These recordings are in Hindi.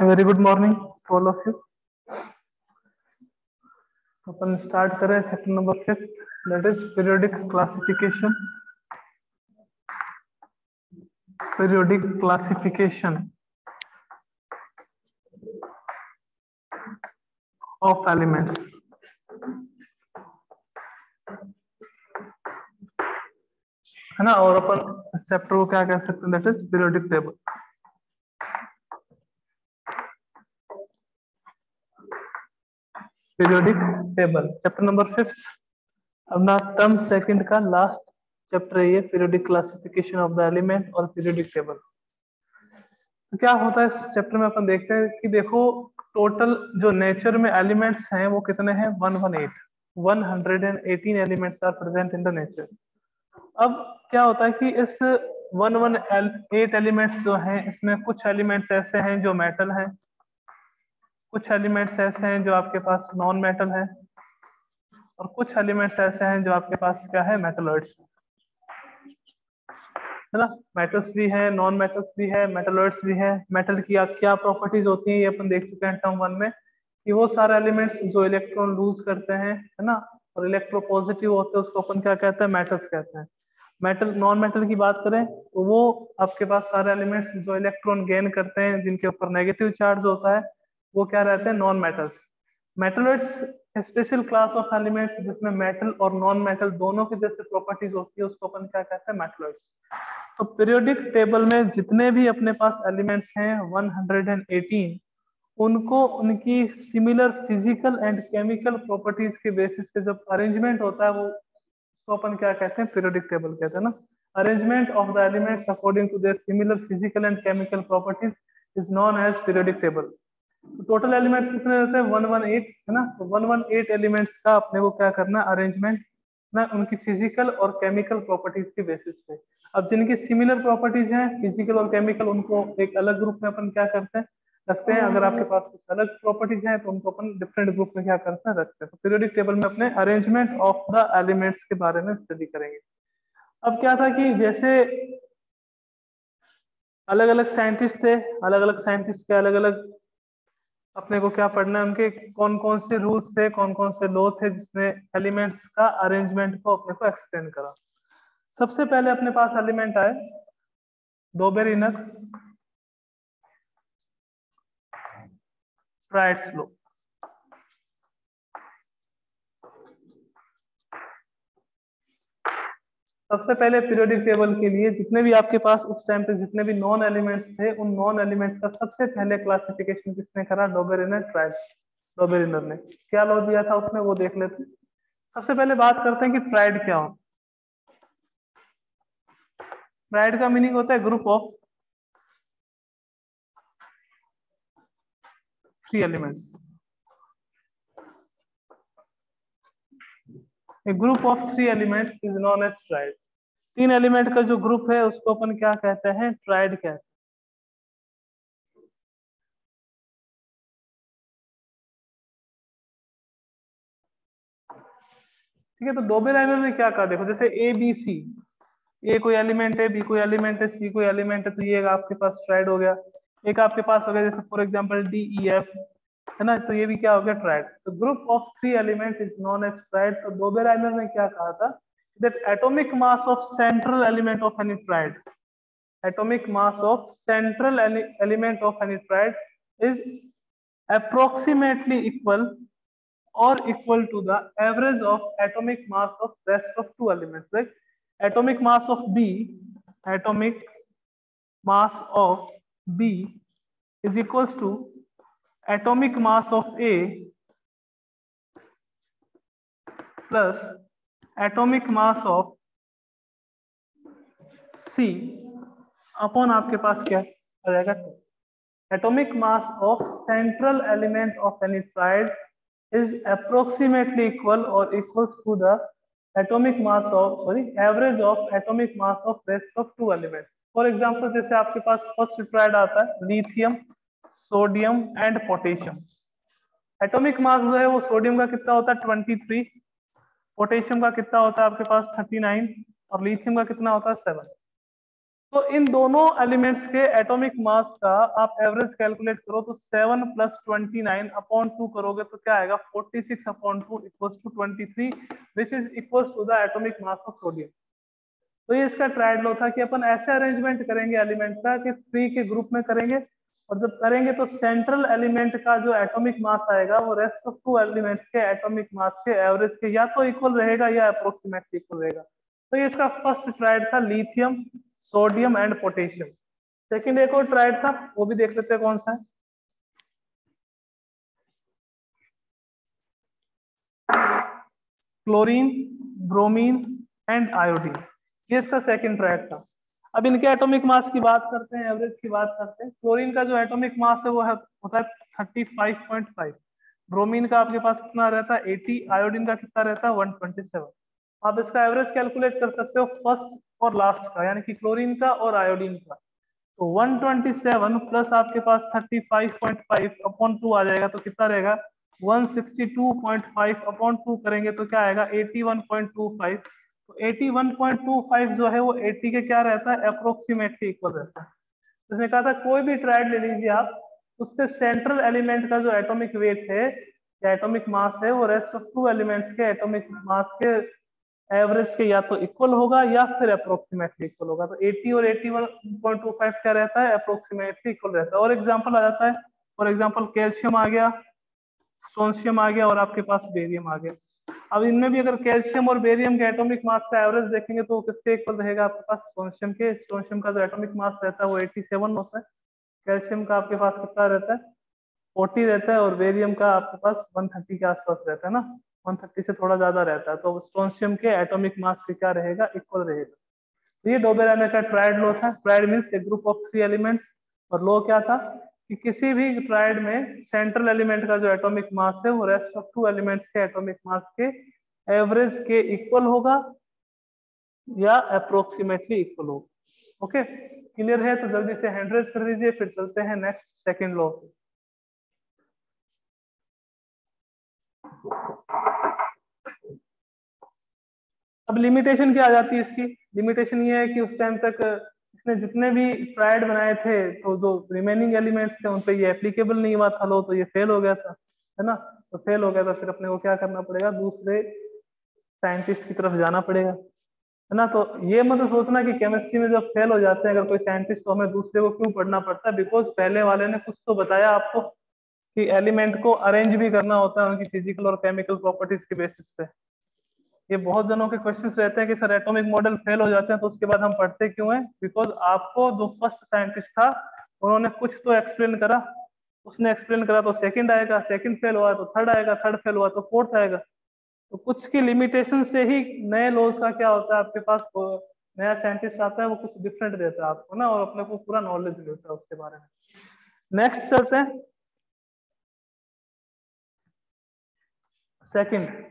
Very good morning all of you. अपन स्टार्ट करें chapter number 5, that is periodic classification. Periodic classification of elements. है ना, और अपन इस चैप्टर को क्या कह सकते हैं, that is periodic table. Periodic table chapter number 5, अपना टर्म सेकंड का लास्ट चैप्टर है ये, periodic classification of the element और पीरियोडिक टेबल। तो क्या होता है इस चैप्टर में, अपन देखते हैं कि देखो टोटल जो नेचर में एलिमेंट्स हैं वो कितने हैं, 118 elements are present in the nature. अब क्या होता है कि इस 118 एलिमेंट्स जो हैं, इसमें कुछ एलिमेंट्स ऐसे हैं जो मेटल हैं, कुछ एलिमेंट्स ऐसे हैं जो आपके पास नॉन मेटल है, और कुछ एलिमेंट्स ऐसे हैं जो आपके पास क्या है, मेटलॉइड्स है ना। मेटल्स भी है, नॉन मेटल्स भी है, मेटलॉइड्स भी है। मेटल की क्या प्रॉपर्टीज होती हैं ये अपन देख चुके हैं टर्म 1 में, कि वो सारे एलिमेंट्स जो इलेक्ट्रॉन लूज करते हैं, है ना, और इलेक्ट्रोपॉजिटिव होते हैं, उसको अपन क्या कहते हैं, मेटल्स कहते हैं। मेटल नॉन मेटल की बात करें तो वो आपके पास सारे एलिमेंट्स जो इलेक्ट्रॉन गेन करते हैं, जिनके ऊपर नेगेटिव चार्ज होता है, वो क्या रहते हैं, non metals. Metalloids special class of elements जिसमें मेटल और नॉन मेटल दोनों की जैसे प्रॉपर्टीज होती है, उसको अपन क्या कहते हैं, मेटलॉइड्स। तो पीरियोडिक टेबल में जितने भी अपने पास एलिमेंट्स हैं 118, उनको उनकी similar physical and chemical properties के बेसिस पे जब अरेंजमेंट होता है, वो तो अपन क्या कहते हैं, पीरियोडिक टेबल कहते हैं ना। Arrangement of the elements according to their similar physical and chemical properties is known as periodic table. तो टोटल एलिमेंट्स कितने रहते हैं, 118 है ना। तो 118 एलिमेंट्स का अपने को क्या करना, अरेंजमेंट ना, उनकी फिजिकल और केमिकल प्रॉपर्टीज के बेसिस पे। अब जिनकी सिमिलर प्रॉपर्टीज हैं फिजिकल और केमिकल, उनको एक अलग ग्रुप में अपन क्या करते हैं, रखते हैं। अगर आपके पास कुछ अलग प्रॉपर्टीज हैं तो उनको अपन डिफरेंट ग्रुप में क्या करते हैं, रखते हैं। तो पीरियोडिक टेबल में अपने अरेंजमेंट ऑफ द एलिमेंट्स के बारे में स्टडी करेंगे। अब क्या था कि जैसे अलग अलग साइंटिस्ट थे, अलग अलग साइंटिस्ट के अलग अलग अपने को क्या पढ़ना है, उनके कौन कौन से रूल्स थे, कौन कौन से लॉ थे, जिसने एलिमेंट्स का अरेंजमेंट को अपने को एक्सप्लेन करा। सबसे पहले अपने पास एलिमेंट आए डोबेरिनर ट्राइड्स लॉ। सबसे पहले पीरियोडिक टेबल के लिए जितने भी आपके पास उस टाइम पे जितने भी नॉन एलिमेंट्स थे, उन नॉन एलिमेंट्स का सबसे पहले क्लासिफिकेशन किसने करा, डोबेरिनर ट्राइड्स। डोबेरिनर ने क्या लॉ दिया था उसमें, वो देख लेते हैं। सबसे पहले बात करते हैं कि ट्राइड क्या हो। ट्राइड का मीनिंग होता है group of 3 elements. A group of 3 elements is known as triad। 3 element का जो ग्रुप है उसको अपन क्या कहते हैं, ट्राइड कहते हैं। ठीक है, तो डोबेरिनर ने क्या कहा, देखो जैसे ए बी सी, ए कोई एलिमेंट है, बी कोई एलिमेंट है, सी कोई एलिमेंट है, तो ये आपके पास ट्राइड हो गया। एक आपके पास हो गया जैसे for example D E F, है ना, तो ये भी क्या हो गया, ट्राइड। तो group of 3 element is known as triad. तो डोबेरिनर ने क्या कहा था, that atomic mass of central element of any triad, atomic mass of central element of any triad is approximately equal or equal to the average of atomic mass of rest of 2 elements. Like atomic mass of B, atomic mass of B is equals to atomic mass of A plus atomic mass of C upon आपके पास क्या आ जाएगा, atomic mass of central element of any triad is approximately equal और equals to the atomic mass of average of atomic mass of rest of 2 element. For example जैसे आपके पास फर्स्ट ट्राइड आता है lithium, sodium and potassium. Atomic mass जो है वो सोडियम का कितना होता है 23, पोटेशियम का कितना होता है आपके पास 39, और लिथियम का कितना होता है 7। तो इन दोनों एलिमेंट्स के एटॉमिक मास का आप एवरेज कैलकुलेट करो तो 7 + 29 अपॉन 2 करोगे तो क्या आएगा 46 upon 2 equals to 23 which is equals to the atomic mass of sodium. तो ये इसका ट्रायड लॉ था कि अपन ऐसे अरेंजमेंट करेंगे एलिमेंट का कि 3 के ग्रुप में करेंगे, और जब करेंगे तो सेंट्रल एलिमेंट का जो एटॉमिक मास आएगा वो रेस्ट ऑफ 2 एलिमेंट्स के एटॉमिक मास के एवरेज के या तो इक्वल रहेगा या अप्रोक्सीमेटली इक्वल रहेगा। तो ये इसका फर्स्ट ट्रायड था, lithium, sodium and potassium. Second एक और ट्रायड था, वो भी देख लेते हैं कौन सा है। क्लोरीन, ब्रोमीन एंड आयोडीन, ये इसका सेकंड ट्रायड था। अब इनके एटॉमिक मास की बात करते हैं, एवरेज की बात करते हैं। क्लोरीन का जो एटॉमिक मास है वो होता है 35.5। ब्रोमीन का आपके पास कितना रहता है 80, आयोडीन का कितना रहता है 127। आप इसका एवरेज कैलकुलेट कर सकते हो फर्स्ट और लास्ट का, यानी कि क्लोरीन का और आयोडीन का। तो 127 प्लस आपके पास 35.5 अपॉन 2 आ जाएगा तो कितना रहेगा 162.5 अपॉन 2 करेंगे तो क्या आएगा 81.25। तो 81.25 जो है वो 80 के क्या रहता है अप्रोक्सीमेटली इक्वल रहता है। उसने कहा था कोई भी ट्रायड ले लीजिए आप, उससे सेंट्रल एलिमेंट का जो एटॉमिक वेट है या एटॉमिक मास है वो रेस्ट ऑफ 2 एलिमेंट्स के एटॉमिक मास के एवरेज के या तो इक्वल होगा या फिर अप्रोक्सीमेटली इक्वल होगा। तो 80 और 81.25 क्या रहता है अप्रोक्सीमेटली इक्वल रहता है। और एग्जांपल आ जाता है, फॉर एग्जांपल कैल्शियम आ गया, स्ट्रोंशियम आ गया और आपके पास बेरियम आ गया। अब इनमें भी अगर कैल्शियम और बेरियम के एटॉमिक मास का एवरेज देखेंगे तो किसके इक्वल रहेगा आपके पास स्ट्रोंशियम के। स्ट्रोंशियम का जो एटॉमिक मास रहता है वो 87 होता है, कैल्शियम का आपके पास कितना रहता है 40 रहता है, और बेरियम का आपके पास 130 के आसपास रहता है ना, 130 से थोड़ा ज्यादा रहता है। तो स्ट्रोंशियम के एटॉमिक मास से क्या रहेगा इक्वल रहेगा। तो ये डोबेरेने का ट्रायड लॉ था। Triad means A group of 3 elements, और लॉ क्या था कि किसी भी ट्रायड में सेंट्रल एलिमेंट का जो एटॉमिक मास है वो रेस्ट ऑफ 2 एलिमेंट्स के एटॉमिक मास के एवरेज के इक्वल होगा या अप्रोक्सीमेटली इक्वल होगा। ओके, क्लियर है? तो जल्दी से हैंड रेज कर दीजिए, फिर चलते हैं नेक्स्ट सेकंड लॉ। अब लिमिटेशन क्या आ जाती है इसकी? लिमिटेशन ये है कि उस टाइम तक इसने जितने भी ट्रायड बनाए थे तो जो रिमेनिंग एलिमेंट्स थे उन पे ये एप्लीकेबल नहीं हुआ था लो, तो ये फेल हो गया था, है ना। तो फेल हो गया तो फिर अपने को क्या करना पड़ेगा, दूसरे साइंटिस्ट की तरफ जाना पड़ेगा, है ना। तो ये मत सोचना कि केमिस्ट्री में जब फेल हो जाते हैं अगर कोई साइंटिस्ट तो हमें दूसरे को क्यों पढ़ना पड़ता है, बिकॉज पहले वाले ने कुछ तो बताया आपको कि एलिमेंट को अरेंज भी करना होता है उनकी फिजिकल और केमिकल प्रॉपर्टीज के बेसिस पे। ये बहुत जनों के क्वेश्चंस रहते हैं कि सर एटॉमिक मॉडल फेल हो जाते हैं तो उसके बाद हम पढ़ते क्यों हैं। बिकॉज आपको जो फर्स्ट साइंटिस्ट था उन्होंने कुछ तो एक्सप्लेन करा, उसने एक्सप्लेन करा तो सेकंड आएगा, सेकंड फेल हुआ तो थर्ड आएगा, थर्ड फेल हुआ तो फोर्थ आएगा। तो कुछ की लिमिटेशन से ही नए लॉज का क्या होता है आपके पास, नया साइंटिस्ट आता है वो कुछ डिफरेंट देता है आपको ना, और अपने को पूरा नॉलेज मिलता है उसके बारे में। नेक्स्ट चलते हैं second,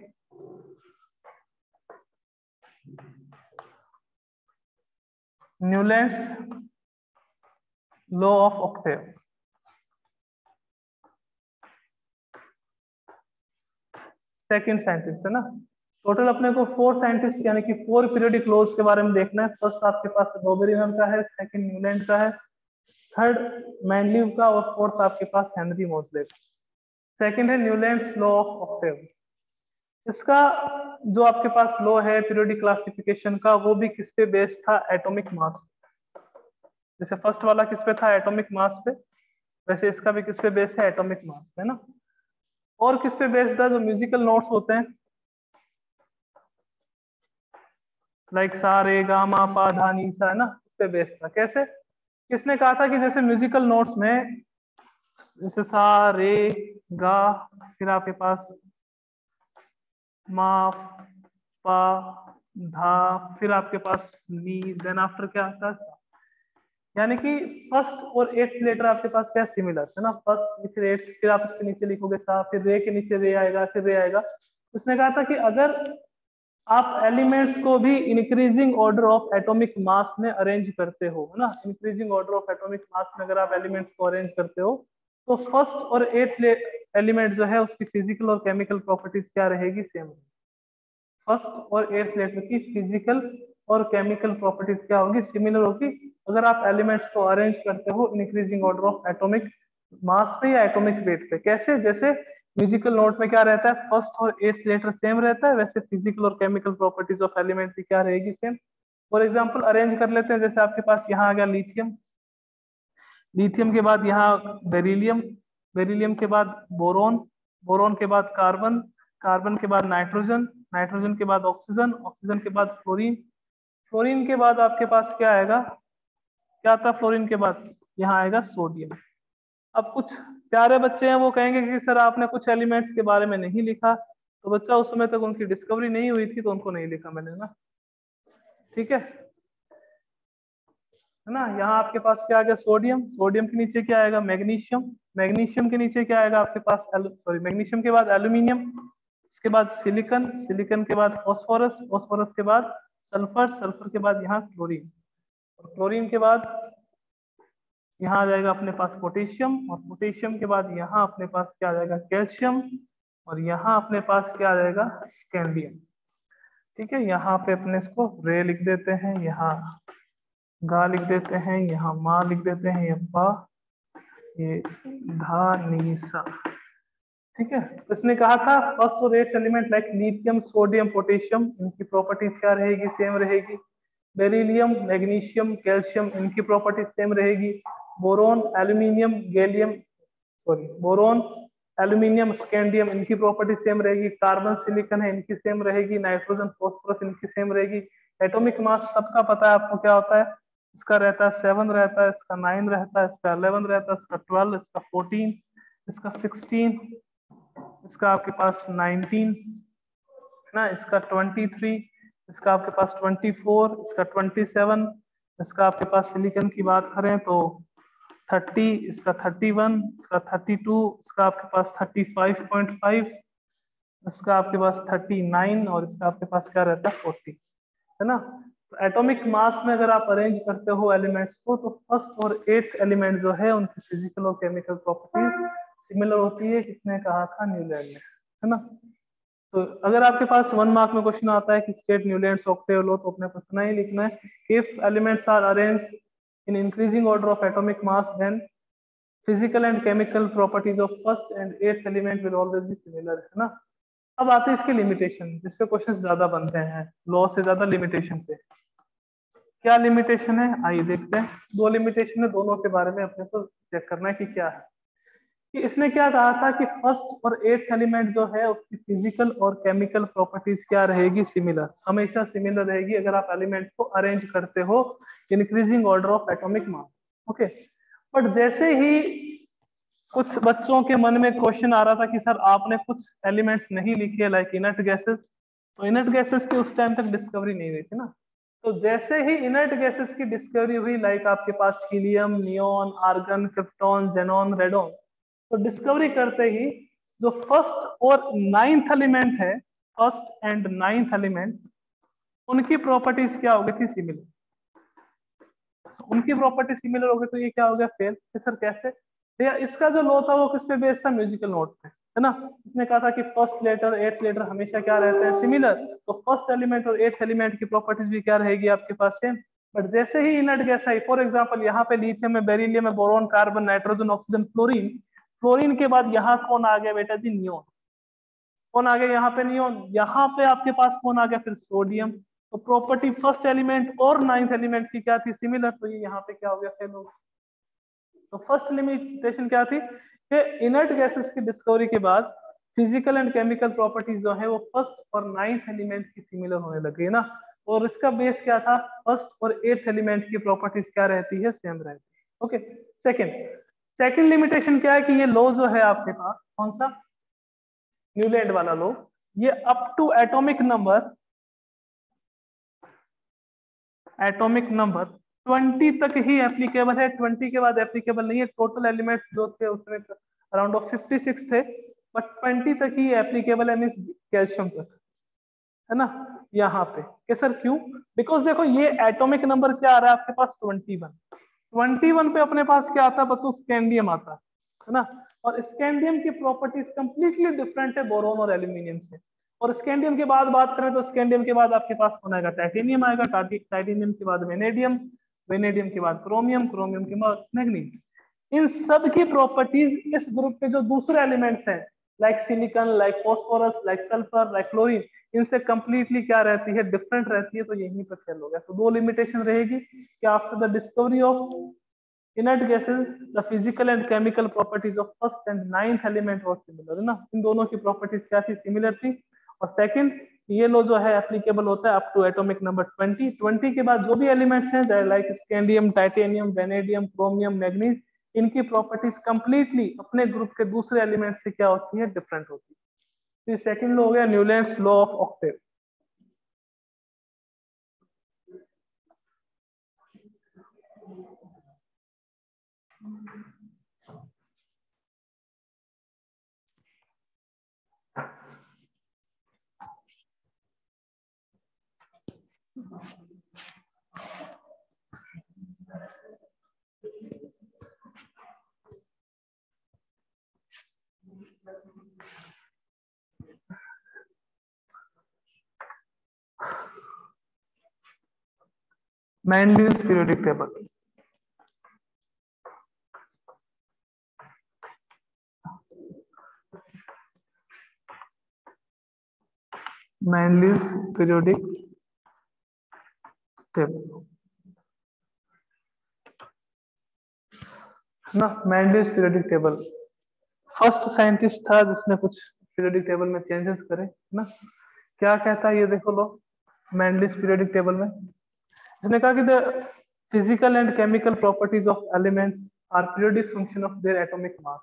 Newlands law of Octave. Second scientist है ना। टोटल अपने को 4 साइंटिस्ट यानी कि 4 पीरियोडिक लॉज के बारे में देखना है। फर्स्ट आपके पास डोबेरियम का है, सेकंड न्यूलैंड का है, थर्ड मैंडलीव का, और फोर्थ आपके पास हेनरी मोजले का। सेकंड है न्यूलैंड्स लॉ ऑफ ऑक्टेव। इसका जो आपके पास लॉ है पीरियोडिक क्लासिफिकेशन का वो भी किस पे बेस्ड था, एटॉमिक मास। जैसे फर्स्ट वाला किस पे था एटॉमिक मास पे, वैसे इसका भी किस पे बेस्ड है एटॉमिक मास है ना। और किस पे बेस्ड था, जो म्यूजिकल नोट्स होते हैं लाइक सा रे गा मा पा धा नी सा, है ना, उस पे बेस्ड था। कैसे? किसने कहा था कि जैसे म्यूजिकल नोट्स में जैसे सा रे गा, फिर आपके पास मा पा धा, फिर आपके पास नी, देन आफ्टर क्या आता है सा। यानी कि फर्स्ट और एट्थ लेटर आपके पास क्या सिमिलर है ना, फर्स्ट फिर एट्थ, फिर आप इसके नीचे लिखोगे सा, फिर रे के नीचे रे आएगा, फिर रे आएगा। उसने कहा था कि अगर आप एलिमेंट्स को भी इंक्रीजिंग ऑर्डर ऑफ एटॉमिक मास में अरेंज करते हो, है ना, इंक्रीजिंग ऑर्डर ऑफ एटॉमिक मास में अगर आप एलिमेंट्स को अरेंज करते हो तो फर्स्ट और एट्थ एलिमेंट जो है उसकी फिजिकल और केमिकल प्रॉपर्टीज क्या रहेगी, सेम। फर्स्ट और एट्थ लेटर की फिजिकल और केमिकल प्रॉपर्टीज क्या होगी, सिमिलर होगी अगर आप एलिमेंट्स को अरेंज करते हो इंक्रीजिंग ऑर्डर ऑफ एटॉमिक मास पे या एटॉमिक वेट पे। कैसे, जैसे म्यूजिकल नोट में क्या रहता है, फर्स्ट और एथ लेटर सेम रहता है, वैसे फिजिकल और केमिकल प्रॉपर्टीज ऑफ एलिमेंट की क्या रहेगी, सेम। फॉर एग्जाम्पल अरेंज कर लेते हैं, जैसे आपके पास यहाँ आ गया लिथियम, लिथियम के बाद यहाँ बेरिलियम, बेरिलियम के बाद बोरोन, बोरोन के बाद कार्बन, कार्बन के बाद नाइट्रोजन, नाइट्रोजन के बाद ऑक्सीजन, ऑक्सीजन के बाद फ्लोरीन, फ्लोरीन के बाद आपके पास क्या आएगा, क्या था फ्लोरीन के बाद, यहाँ आएगा सोडियम। अब कुछ प्यारे बच्चे हैं वो कहेंगे कि सर आपने कुछ एलिमेंट्स के बारे में नहीं लिखा, तो बच्चा उस समय तक उनकी डिस्कवरी नहीं हुई थी तो उनको नहीं लिखा मैंने ना, ठीक है ना। यहाँ आपके पास क्या आ गया, सोडियम, सोडियम के नीचे क्या आएगा, मैग्नीशियम, मैग्नीशियम के नीचे क्या आएगा आपके पास, सॉरी मैग्नीशियम के बाद एल्यूमिनियम, इसके बाद सिलिकन, सिलिकन के बाद फॉस्फोरस, फॉस्फोरस के बाद सल्फर, सल्फर के बाद यहाँ क्लोरीन, और क्लोरीन के बाद यहाँ आ जाएगा अपने पास पोटेशियम, और पोटेशियम के बाद यहाँ अपने पास क्या आ जाएगा, कैल्शियम, और यहाँ अपने पास क्या आ जाएगा, स्कैंडियम। ठीक है, यहाँ पे अपने इसको रे लिख देते हैं, यहाँ गा लिख देते हैं, यहाँ माँ लिख देते हैं, ये पा, ये धा नी सा। ठीक है, तो इसने कहा था फर्स्ट और एथ element like lithium, sodium, potassium, इनकी प्रॉपर्टीज क्या रहेगी, सेम रहेगी। बेरिलियम, मैग्नीशियम, कैल्शियम, इनकी प्रॉपर्टीज सेम रहेगी। Boron, aluminium, gallium, sorry boron, aluminium, scandium, इनकी प्रॉपर्टी सेम रहेगी। कार्बन, सिलिकॉन है, इनकी सेम रहेगी। नाइट्रोजन, फॉस्फोरस, इनकी सेम रहेगी। एटॉमिक मास सबका पता है आपको क्या होता है, इसका रहता है 7 रहता है, इसका 9 रहता है, इसका 11 रहता है, इसका 12, इसका 14, इसका 16, इसका आपके पास 19 ना, इसका 23, इसका आपके पास 24, इसका 27, इसका आपके पास सिलिकॉन की बात करें तो 30, इसका 31, इसका 32, इसका आपके पास 35.5, इसका आपके पास 39, और इसका आपके पास क्या रहता है 40, है ना। तो एटॉमिक मास में अगर आप अरेंज करते हो एलिमेंट्स को, तो फर्स्ट और एथ एलिमेंट जो है उनकी फिजिकल और केमिकल प्रॉपर्टीज सिमिलर होती है, किसने कहा था, न्यूलैंड ने, है ना। तो अगर आपके पास 1 मार्क में क्वेश्चन आता है कि स्टेट न्यूलैंड्स ऑक्टेव लॉ, तो अपने को इतना ही लिखना है, if elements are arrange in increasing order of atomic mass then physical and chemical properties of first and eighth element will always be similar, है ना। अब आते हैं इसके लिमिटेशन, जिसपे क्वेश्चन ज्यादा बनते हैं लॉ से ज्यादा लिमिटेशन पे। क्या लिमिटेशन है, आइए देखते हैं। 2 लिमिटेशन है, दोनों के बारे में अपने को चेक करना है कि क्या है। कि इसने क्या कहा था कि फर्स्ट और एथ एलिमेंट जो है उसकी फिजिकल और केमिकल प्रॉपर्टीज क्या रहेगी, सिमिलर, हमेशा सिमिलर रहेगी अगर आप एलिमेंट को अरेंज करते हो increasing order of atomic mass. Okay, but जैसे ही कुछ बच्चों के मन में क्वेश्चन आ रहा था कि सर आपने कुछ एलिमेंट्स नहीं लिखे लाइक इनर्ट गैसेस, तो इनर्ट गैसेस की उस टाइम तक डिस्कवरी नहीं हुई थी ना। तो जैसे ही इनर्ट गैसेस की डिस्कवरी हुई, लाइक आपके पास helium, neon, argon, krypton, xenon, radon, तो डिस्कवरी करते ही जो फर्स्ट और 9th एलिमेंट है, फर्स्ट एंड 9th एलिमेंट, उनकी प्रॉपर्टीज क्या हो गई थी, सिमिलर। उनकी प्रॉपर्टी सिमिलर हो गई तो ये क्या हो गया, फेल। सर कैसे, भैया इसका जो लॉ था वो किस पे बेस्ड था, म्यूजिकल नोट पे, है ना। इसने कहा था कि फर्स्ट लेटर एथ लेटर हमेशा क्या रहते हैं, सिमिलर। तो फर्स्ट एलिमेंट और एथ एलिमेंट की प्रॉपर्टीज भी क्या रहेगी आपके पास, सेम। बट जैसे ही इनर्ट गैस आई, फॉर एग्जांपल यहाँ पे लिथियम में, बेरिलियम में, boron, carbon, nitrogen, oxygen, fluorine, fluorine के बाद यहाँ कौन आ गया बेटा जी, नियोन। कौन आ गया यहाँ पे, नियोन। यहाँ पे आपके पास कौन आ गया फिर, सोडियम। तो प्रॉपर्टी फर्स्ट एलिमेंट और 9th एलिमेंट की क्या थी, सिमिलर, तो ये यहाँ पे क्या हो गया, फेल हो गया। तो फर्स्ट लिमिटेशन क्या थी कि इनर्ट गैसेस की डिस्कवरी के बाद फिजिकल एंड केमिकल प्रॉपर्टीज जो है वो फर्स्ट और 9th एलिमेंट की सिमिलर होने लगी है ना। और इसका बेस क्या था, फर्स्ट और 8th एलिमेंट की प्रॉपर्टीज क्या रहती है, सेम रहती है। ओके, सेकंड लिमिटेशन क्या है कि ये लॉ जो है आपके पास, कौन सा, न्यूलैंड वाला लॉ, ये अप टू एटॉमिक नंबर 20 तक ही एप्लीकेबल है। 20 के बाद एप्लीकेबल नहीं है। टोटल एलिमेंट्स जो थे उसमें अराउंड 56 थे, बट 20 तक ही एप्लीकेबल है, मीन कैल्शियम तक, है ना। यहाँ पे कि सर क्यों, बिकॉज देखो ये एटॉमिक नंबर क्या आ रहा है आपके पास, 21 पे अपने पास क्या आता है बच्चों, स्कैंडियम आता है ना। और स्कैंडियम की प्रॉपर्टीज कंप्लीटली डिफरेंट है बोरोन और एल्यूमिनियम से। और स्कैंडियम के बाद बात करें तो स्कैंडियम के बाद आपके पास कौन आएगा, टाइटेनियम आएगा, टाइटेनियम के बाद वेनेडियम, वेनेडियम के बाद क्रोमियम, क्रोमियम के बाद मैग्नीज। इन सब की प्रॉपर्टीज इस ग्रुप के जो दूसरे एलिमेंट्स हैं like silicon, like phosphorus, like sulphur, like chlorine, इनसे कंप्लीटली क्या रहती है, डिफरेंट रहती है। तो यहीं पर फेल हो गया। तो दो लिमिटेशन रहेगी कि after the discovery of inert gases the physical and chemical properties of first and ninth element was similar, है ना, इन दोनों की प्रॉपर्टीज क्या थी, सिमिलर थी। और सेकंड, ये लो जो है एप्लीकेबल होता है अप टू एटॉमिक नंबर 20। 20 के बाद जो भी एलिमेंट्स हैं like scandium, titanium, vanadium, chromium, manganese, इनकी प्रॉपर्टीज कंप्लीटली अपने ग्रुप के दूसरे एलिमेंट से क्या होती है, डिफरेंट होती है। तो सेकंड लॉ हो गया Newlands law of Octave. Mendele's periodic table। Mendele's periodic table ना, मेंडलिस पीरियोडिक टेबल फर्स्ट साइंटिस्ट था जिसने कुछ पीरियोडिक टेबल में चेंजेस करे ना। क्या कहता है ये देखो लो, मेंडलिस पीरियोडिक टेबल में इसने कहा कि the physical and chemical properties of elements are periodic function of their atomic mass.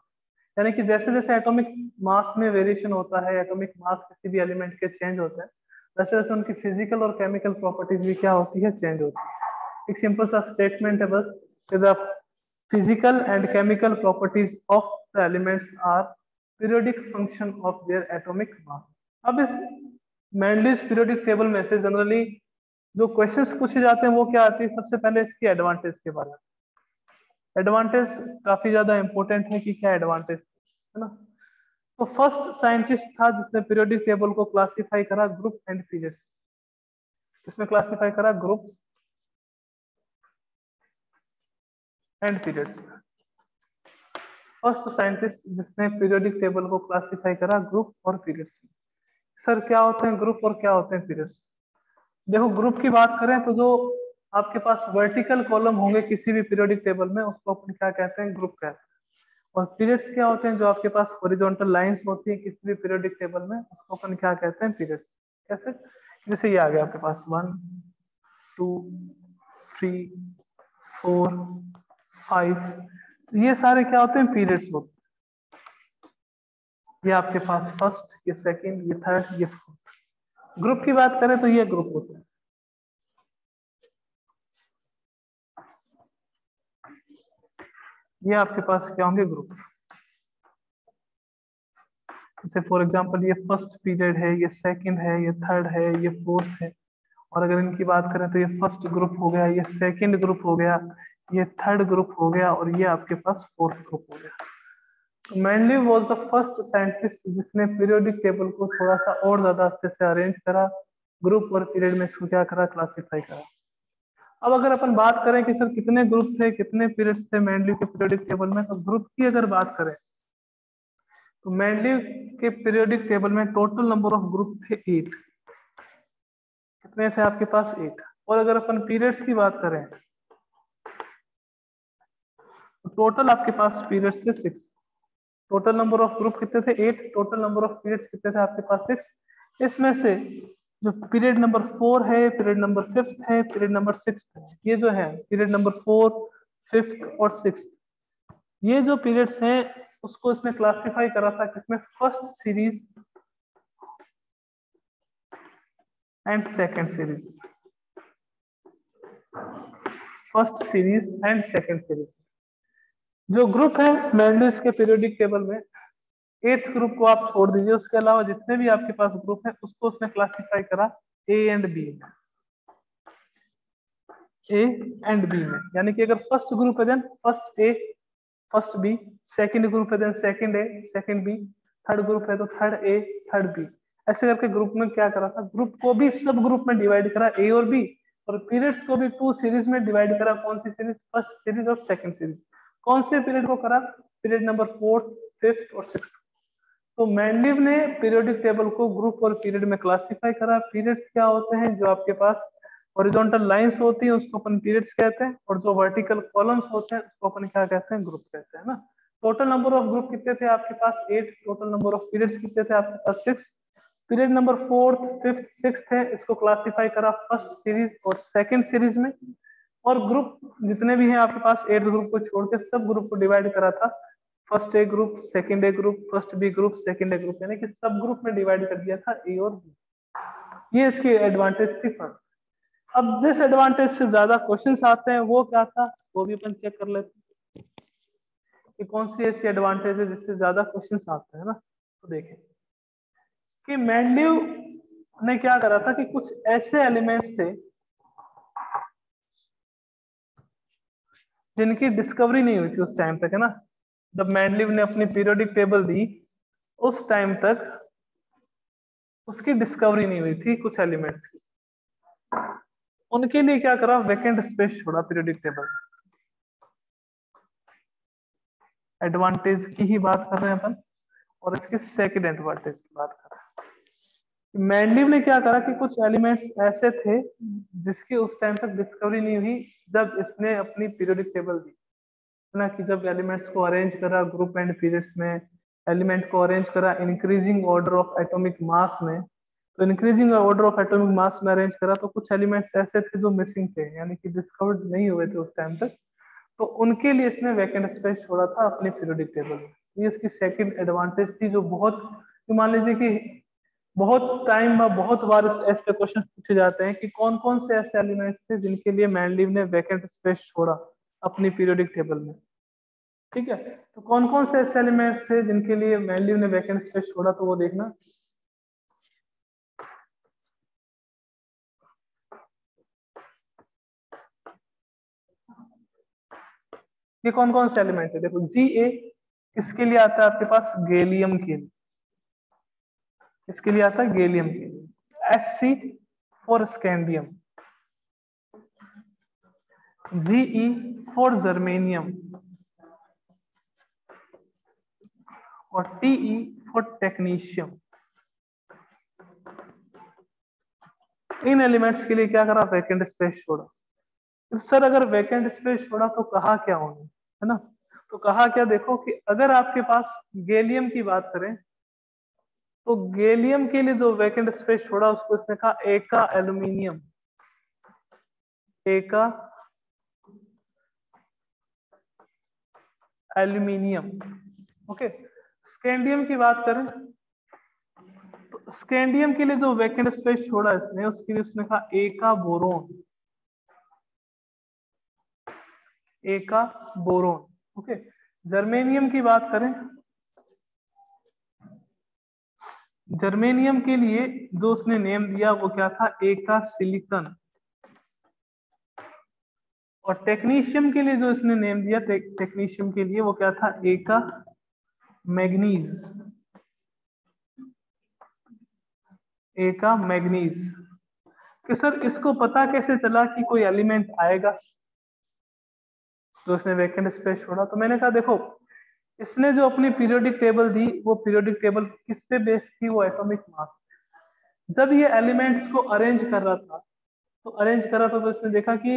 यानी कि जैसे जैसे एटॉमिक मास में वेरिएशन होता है, एटॉमिक मास किसी भी एलिमेंट के चेंज होते हैं, वैसे वैसे उनकी फिजिकल और केमिकल प्रॉपर्टीज भी क्या होती है, चेंज होती है। एक सिंपल सा स्टेटमेंट है बस, the physical and chemical properties of the elements are periodic function of their atomic mass. अब इस मेंडलीज पीरियोडिक टेबल में से जनरली जो क्वेश्चंस पूछे जाते हैं वो क्या आती है, सबसे पहले इसकी एडवांटेज के बारे में। एडवांटेज काफी ज्यादा इंपॉर्टेंट है कि क्या एडवांटेज है ना। तो फर्स्ट साइंटिस्ट था जिसने पीरियोडिक टेबल को क्लासिफाई करा ग्रुप एंड पीरियड्स। इसमें क्लासिफाई करा group and periods. First scientist जिसने पीरियोडिक टेबल को क्लासिफाई करा ग्रुप और पीरियड्स। सर क्या होते हैं ग्रुप और क्या होते हैं पीरियड्स? देखो ग्रुप की बात करें तो जो आपके पास वर्टिकल कॉलम होंगे किसी भी पीरियोडिक टेबल में उसको अपन क्या कहते हैं, ग्रुप कहते हैं। और पीरियड्स क्या होते हैं, जो आपके पास हॉरिजॉन्टल लाइंस होती है किसी भी पीरियोडिक टेबल में उसको अपन क्या कहते हैं, पीरियड्स। कैसे? जैसे ये आ गया आपके पास 1 2 3 4 5, ये सारे क्या होते हैं, पीरियड्स होते हैं। ये आपके पास फर्स्ट, ये सेकंड, ये थर्ड, ये फोर्थ। ग्रुप की बात करें तो ये ग्रुप होते हैं। ये आपके पास क्या होंगे, ग्रुप। जैसे फॉर एग्जांपल ये फर्स्ट पीरियड है, ये सेकंड है, ये थर्ड है, ये फोर्थ है। और अगर इनकी बात करें तो ये फर्स्ट ग्रुप हो गया, ये सेकंड ग्रुप हो गया, ये थर्ड ग्रुप हो गया और ये आपके पास फोर्थ ग्रुप हो गया। तो Mendeleev was the first scientist जिसने पीरियोडिक टेबल को थोड़ा सा और ज्यादा अच्छे से अरेंज करा, ग्रुप और पीरियड में इसको क्या करा, क्लासिफाई करा। अब अगर अपन बात करें कि सर कितने ग्रुप थे, कितने पीरियड्स थे मेंडलीव के पीरियोडिक टेबल में, तो ग्रुप की अगर बात करें तो मेंडलीव के पीरियोडिक टेबल में टोटल नंबर ऑफ ग्रुप थे 8। कितने थे आपके पास, 8। और अगर अपन पीरियड्स की बात करें तो टोटल आपके पास पीरियड्स थे 6। टोटल नंबर ऑफ ग्रुप कितने थे, 8। टोटल नंबर ऑफ पीरियड्स कितने थे आपके पास, 6। इसमें से जो पीरियड नंबर 4 है, पीरियड नंबर 5 है, पीरियड नंबर 6 है, ये जो है पीरियड नंबर 4, 5 और 6, ये जो पीरियड्स हैं उसको इसने क्लासिफाई करा था किसमें, first series and second series. First series and second series. जो ग्रुप है मेंडलीव के पीरियोडिक टेबल में, 8th ग्रुप को आप छोड़ दीजिए, उसके अलावा जितने भी आपके पास ग्रुप है उसको उसने क्लासिफाई करा ए एंड बी में। ए एंड बी में, यानी कि अगर फर्स्ट ग्रुप है then first A first B, second group है then second A second B, third group है तो थर्ड ए थर्ड बी, ऐसे करके ग्रुप में क्या करा था, ग्रुप को भी सब ग्रुप में डिवाइड करा, ए और बी, और पीरियड्स को भी 2 सीरीज में डिवाइड करा। कौन सी सीरीज, फर्स्ट सीरीज और सेकंड सीरीज। कौन से पीरियड को करा, पीरियड नंबर 4th, 5th और 6th। तो मेंडलीव ने पीरियोडिक टेबल को ग्रुप और पीरियड में क्लासिफाई करा। पीरियड्स क्या होते हैं, जो आपके पास हॉरिजॉन्टल लाइंस होती हैं उसको अपन पीरियड्स कहते हैं, और जो वर्टिकल कॉलम्स होते हैं उसको अपन क्या कहते हैं, ग्रुप कहते हैं ना। टोटल नंबर ऑफ ग्रुप कितने थे आपके पास, 8। टोटल नंबर ऑफ पीरियड्स कितने थे आपके पास, 6। Period number 4th, 5th, 6th है, इसको क्लासिफाई करा फर्स्ट सीरीज और सेकंड सीरीज में। और ग्रुप जितने भी हैं आपके पास 8 ग्रुप को छोड़ के सब ग्रुप को डिवाइड करा था, first A group, second A group, first B group, second A group, यानी कि सब ग्रुप में डिवाइड कर दिया था ए और बी। ये इसकी एडवांटेज थी फर्स्ट। अब जिस एडवांटेज से ज्यादा क्वेश्चंस आते हैं वो क्या था, वो भी अपन चेक कर लेते हैं कि कौन सी ऐसी एडवांटेज है जिससे ज्यादा क्वेश्चंस आते हैं ना। तो देखें कि मेंडलीव ने क्या करा था कि कुछ ऐसे एलिमेंट्स थे जिनकी डिस्कवरी नहीं हुई थी उस टाइम तक, है ना। जब मेंडलीव ने अपनी पीरियोडिक टेबल दी उस टाइम तक उसकी डिस्कवरी नहीं हुई थी कुछ एलिमेंट्स की। उनके लिए क्या करा, वैकेंट स्पेस छोड़ा पीरियोडिक टेबल। एडवांटेज की ही बात कर रहे हैं अपन, और इसके सेकंड एडवांटेज की बात कर रहे हैं। मेंडलीव ने क्या करा कि कुछ एलिमेंट्स ऐसे थे जिसकी उस टाइम तक डिस्कवरी नहीं हुई जब इसने अपनी पीरियोडिक टेबल दी ना, कि जब एलिमेंट्स को अरेंज करा ग्रुप एंड पीरियड्स में, एलिमेंट को अरेंज करा इंक्रीजिंग ऑर्डर ऑफ एटॉमिक मास में। तो इंक्रीजिंग ऑर्डर ऑफ एटॉमिक मास में अरेंज करा तो कुछ एलिमेंट्स ऐसे थे जो मिसिंग थे, यानी कि डिस्कवर्ड नहीं हुए थे उस टाइम तक। तो उनके लिए इसने वैकेंट स्पेस छोड़ा था अपनी पीरियोडिक टेबल में। ये इसकी सेकंड एडवांटेज थी, जो बहुत, मान लीजिए कि बहुत टाइम में बहुत बार ऐसे क्वेश्चन पूछे जाते हैं कि कौन कौन से ऐसे एलिमेंट्स थे जिनके लिए मेंडलीव ने वैकेंट स्पेस छोड़ा अपनी पीरियोडिक टेबल में। ठीक है, तो कौन कौन से ऐसे एलिमेंट्स थे जिनके लिए मेंडलीव ने वैकेंट स्पेस छोड़ा, तो वो देखना। ये कौन कौन से एलिमेंट है, देखो Ga किसके लिए आता है आपके पास, गैलियम के लिए। इसके लिए आता है गैलियम के लिए। Sc for scandium, Ge for germanium, और Te for technetium. In elements के लिए क्या करा, वैकेंट स्पेस छोड़ा। तो सर अगर वैकेंट स्पेस छोड़ा तो कहा क्या उन्होंने, है ना। तो कहा क्या, देखो कि अगर आपके पास गैलियम की बात करें तो गैलियम के लिए जो वैकेंट स्पेस छोड़ा उसको इसने कहा एका एल्यूमिनियम। एका एल्यूमिनियम, ओके। स्कैंडियम की बात करें तो स्कैंडियम के लिए जो वैकेंट स्पेस छोड़ा इसने, उसके लिए उसने कहा एका बोरोन। एका बोरोन, ओके। जर्मेनियम की बात करें, जर्मेनियम के लिए जो उसने नेम दिया वो क्या था, एका सिलिकन। और टेक्नीशियम के लिए जो इसने नेम दिया, टेक्नीशियम के लिए वो क्या था, एका मैग्नीज। एका मैग्नीज। कि सर इसको पता कैसे चला कि कोई एलिमेंट आएगा तो इसने वैकेंट स्पेस छोड़ा। तो मैंने कहा देखो, इसने जो अपनी पीरियोडिक टेबल दी वो पीरियोडिक टेबल किस पे बेस्ड थी, वो एटॉमिक मास। जब ये एलिमेंट्स को अरेंज कर रहा था तो अरेंज करा तो इसने देखा कि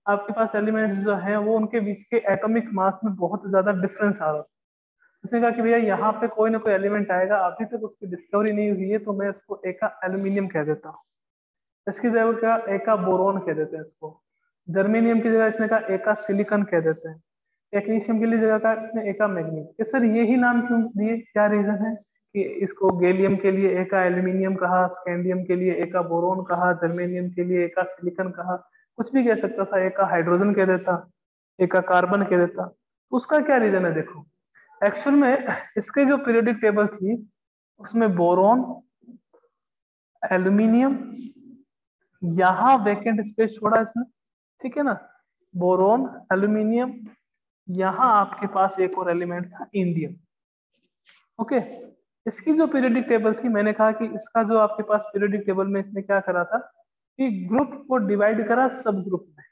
आपके पास एलिमेंट्स जो हैं वो उनके बीच के एटॉमिक मास में बहुत ज्यादा डिफरेंस आ रहा था। उसने कहा कि भैया यहाँ पे कोई ना कोई एलिमेंट आएगा, अभी तक उसकी डिस्कवरी नहीं हुई है, तो मैं इसको एका एल्यूमिनियम कह देता हूँ। इसकी जगह क्या, एका बोरोन कह देते हैं इसको। जर्मेनियम की जगह इसने कहा एका सिलिकन कह देते हैं। टेक्नीशियम के लिए जगह का इसने एका मैग्नीज। ये सर यही नाम क्यों दिए, क्या रीजन है कि इसको गैलियम के लिए एका एल्यूमिनियम कहा, स्कैंडियम के लिए एका बोरोन कहा, जर्मेनियम के लिए एका सिलिकन कहा। कुछ भी कह सकता था, एका हाइड्रोजन कह देता, एका कार्बन कह देता। उसका क्या रीजन है, देखो एक्चुअल में इसके जो पीरियोडिक टेबल थी उसमें बोरोन, एल्यूमिनियम, यहां वैकेंट स्पेस छोड़ा इसने, ठीक है ना। बोरोन, एल्यूमिनियम, यहां आपके पास एक और एलिमेंट था इंडियम, ओके। इसकी जो पीरियोडिक टेबल थी, मैंने कहा कि इसका जो आपके पास पीरियोडिक टेबल में इसने क्या करा था कि ग्रुप को डिवाइड करा सब ग्रुप में,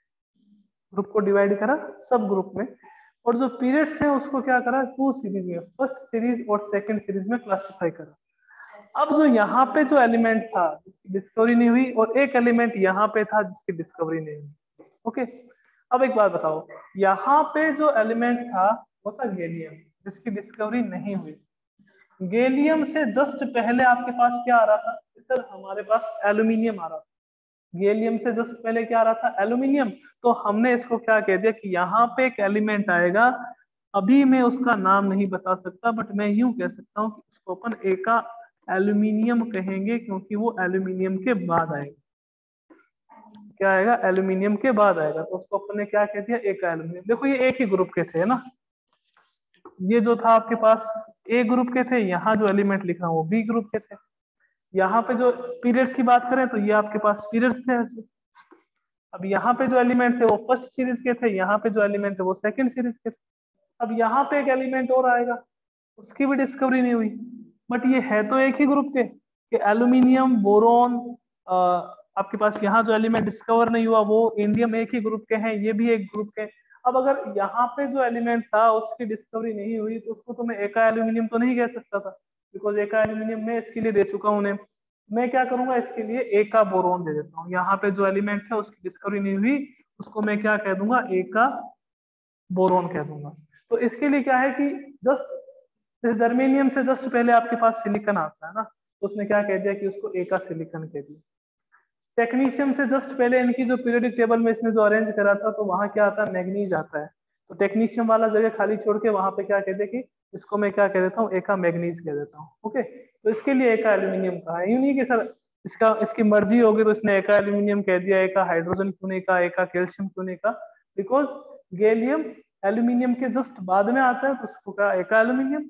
ग्रुप को डिवाइड करा सब ग्रुप में, और जो पीरियड्स हैं उसको क्या करा टू सीरीज में, फर्स्ट सीरीज और सेकंड सीरीज में क्लासिफाई करा। अब जो यहाँ पे जो एलिमेंट था जिसकी डिस्कवरी नहीं हुई, और एक एलिमेंट यहाँ पे था जिसकी डिस्कवरी नहीं हुई। ओके, अब एक बात बताओ, यहाँ पे जो एलिमेंट था वो था गैलियम, जिसकी डिस्कवरी नहीं हुई। गैलियम से जस्ट पहले आपके पास क्या आ रहा था सर, हमारे पास एल्यूमिनियम आ रहा था। गैलियम से जस्ट पहले क्या आ रहा था, एल्यूमिनियम। तो हमने इसको क्या कह दिया कि यहाँ पे एक एलिमेंट आएगा, अभी मैं उसका नाम नहीं बता सकता, बट मैं यूं कह सकता हूँ कि उसको अपन ए का एल्यूमिनियम कहेंगे, क्योंकि वो एल्यूमिनियम के बाद आएगा। क्या आएगा, एल्यूमिनियम के बाद आएगा, तो उसको अपन ने क्या कह दिया, ए का एल्यूमिनियम। देखो ये एक ही ग्रुप के थे ना, ये जो था आपके पास ए ग्रुप के थे, यहाँ जो एलिमेंट लिखा वो बी ग्रुप के थे। यहाँ पे जो पीरियड्स की बात करें तो ये आपके पास पीरियड्स थे ऐसे। अब यहाँ पे जो एलिमेंट थे वो फर्स्ट सीरीज के थे, यहाँ पे जो एलिमेंट थे वो सेकंड सीरीज के थे। अब यहाँ पे एक एलिमेंट और आएगा, उसकी भी डिस्कवरी नहीं हुई, बट ये है तो एक ही ग्रुप के कि एल्यूमिनियम, बोरोन। आपके पास यहाँ जो एलिमेंट डिस्कवर नहीं हुआ वो इंडियम एक ही ग्रुप के हैं, ये भी एक ग्रुप के। अब अगर यहाँ पे जो एलिमेंट था उसकी डिस्कवरी नहीं हुई तो उसको तो मैं एका एल्यूमिनियम तो नहीं कह सकता था, बिकॉज एका एल्यूमिनियम मैं इसके लिए दे चुका हूँ उन्हें। मैं क्या करूंगा, इसके लिए एका बोरोन दे देता हूँ। यहाँ पे जो एलिमेंट है उसकी डिस्कवरी नहीं हुई, उसको मैं क्या कह दूंगा, एका बोरोन कह दूंगा। तो इसके लिए क्या है कि जस्ट जर्मेनियम से जस्ट पहले आपके पास सिलिकन आता है ना, तो उसने क्या कह दिया कि उसको एका सिलिकन कह दिया। टेक्नीशियम से जस्ट पहले इनकी जो पीरियोडिक टेबल में इसने जो अरेंज करा था, तो वहां क्या आता है, मैग्नीज आता है। तो टेक्नीशियम वाला जगह खाली छोड़ के वहां पे क्या कह दिया कि इसको मैं क्या कह देता हूँ, एका मैग्नीज कह देता हूँ। ओके, तो इसके लिए एका एल्यूमिनियम कहा है। यूं नहीं कि सर इसका इसकी मर्जी होगी तो इसने एका एल्यूमिनियम कह दिया, एका हाइड्रोजन क्यों नहीं कहा, एका कैल्शियम क्यों नहीं कहा, बिकॉज गैलियम एल्यूमिनियम के जस्ट बाद में आता है, तो उसको कहा एका एल्यूमिनियम।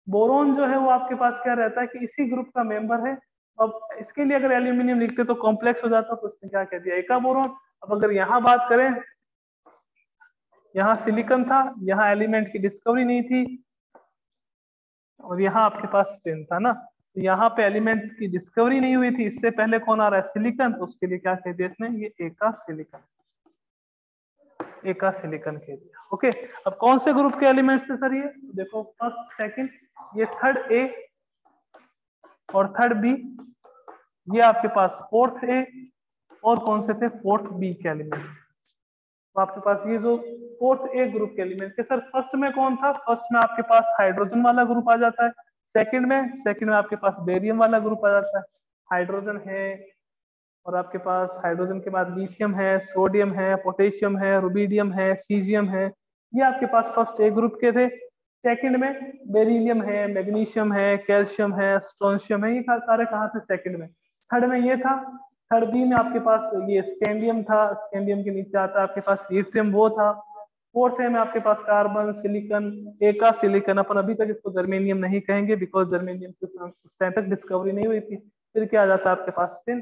बोरोन जो है वो आपके पास क्या रहता है कि इसी ग्रुप का मेंबर है। अब इसके लिए अगर एल्यूमिनियम लिखते तो कॉम्प्लेक्स हो जाता, तो उसने क्या कह दिया, एका बोरोन। अब अगर यहाँ बात करें, यहाँ सिलिकॉन था, यहाँ एलिमेंट की डिस्कवरी नहीं थी, और यहाँ आपके पास पेन था ना, तो यहाँ पे एलिमेंट की डिस्कवरी नहीं हुई थी, इससे पहले कौन आ रहा है, सिलिकॉन। तो उसके लिए क्या कह दिया इसने, ये एका सिलिकॉन, एका सिलिकॉन कह दिया। ओके, अब कौन से ग्रुप के एलिमेंट्स थे सर ये, देखो फर्स्ट सेकंड, ये थर्ड ए और थर्ड बी, ये आपके पास फोर्थ ए, और कौन से थे, फोर्थ बी के एलिमेंट। तो आपके पास ये जो फोर्थ ए ग्रुप के एलिमेंट थे सर, फर्स्ट में कौन था, फर्स्ट में आपके पास हाइड्रोजन वाला ग्रुप आ जाता है। सेकंड में आपके पास बेरियम वाला ग्रुप आ जाता है, हाइड्रोजन है, और आपके पास हाइड्रोजन के बाद लिथियम है, सोडियम है, पोटेशियम है, रुबिडियम है, सीजियम है। ये आपके पास फर्स्ट ए ग्रुप के थे। सेकंड में बेरिलियम है, मैग्नीशियम है, कैल्शियम है, स्ट्रोंशियम है, ये सारे कहाँ थे, सेकंड में। थर्ड में ये था। थर्ड बी में आपके पास ये स्कैंडियम था, स्कैंडियम के नीचे आता है आपके पास लिथियम, वो था। फोर्थ है में आपके पास कार्बन, सिलिकॉन, एका सिलिकॉन। अपन अभी तक इसको जर्मेनियम नहीं कहेंगे, बिकॉज जर्मेनियम की उस टाइम तक डिस्कवरी नहीं हुई थी। फिर क्या आ जाता है आपके पास टिन।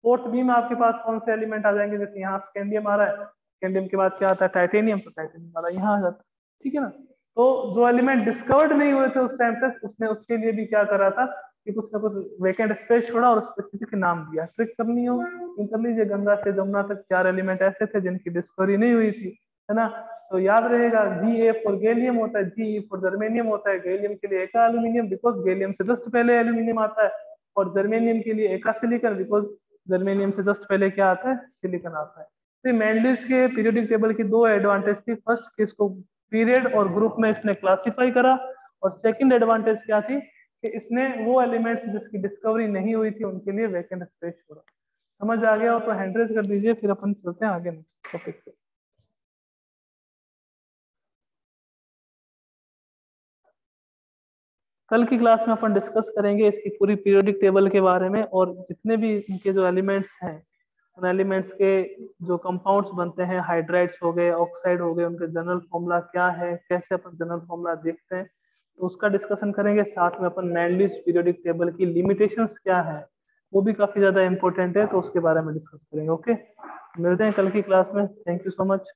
फोर्थ बी में आपके पास कौन से एलिमेंट आ जाएंगे, जैसे यहाँ स्कैंडियम आ रहा है, स्कैंडियम के बाद क्या आता है, टाइटेनियम, तो टाइटेनियम वाला यहाँ आ जाता है। ठीक है ना, तो जो एलिमेंट डिस्कवर्ड नहीं हुए थे उस टाइम तक, उसने उसके लिए भी क्या करा था कि कुछ ना कुछ वेकेंट स्पेस छोड़ा और स्पेसिफिक नाम दिया। ट्रिक करनी हो कर लीजिए, गंगा से जमुना तक 4 एलिमेंट ऐसे थे जिनकी डिस्कवरी नहीं हुई थी, है ना। तो याद रहेगा, जी ए फॉर गैलियम होता है, जी ई फॉर जर्मेनियम होता है। गैलियम के लिए एका एल्यूमिनियम, बिकॉज गैलियम से जस्ट पहले एल्यूमिनियम आता है, और जर्मेनियम के लिए एका सिलिकॉन, बिकॉज जर्मेनियम से जस्ट पहले क्या आता है, सिलिकॉन आता है। तो मेंडलिस के पीरियोडिक टेबल की दो एडवांटेज थी, फर्स्ट कि इसको पीरियड और ग्रुप में इसने क्लासिफाई करा, और सेकंड एडवांटेज क्या थी कि इसने वो एलिमेंट्स जिसकी डिस्कवरी नहीं हुई थी उनके लिए वैकेंट स्पेस छोड़ा। समझ आ गया हो तो हैंड रेज कर दीजिए, फिर अपन चलते हैं आगे नेक्स्ट टॉपिक पे। कल की क्लास में अपन डिस्कस करेंगे इसकी पूरी पीरियोडिक टेबल के बारे में, और जितने भी इनके जो एलिमेंट्स हैं उन एलिमेंट्स के जो कंपाउंड्स बनते हैं, हाइड्राइड्स हो गए, ऑक्साइड हो गए, उनके जनरल फॉर्मूला क्या है, कैसे अपन जनरल फॉर्मूला देखते हैं, तो उसका डिस्कशन करेंगे। साथ में अपन मैंडलिस पीरियोडिक टेबल की लिमिटेशंस क्या है वो भी काफी ज्यादा इंपॉर्टेंट है, तो उसके बारे में डिस्कस करेंगे। ओके, मिलते हैं कल की क्लास में। Thank you so much.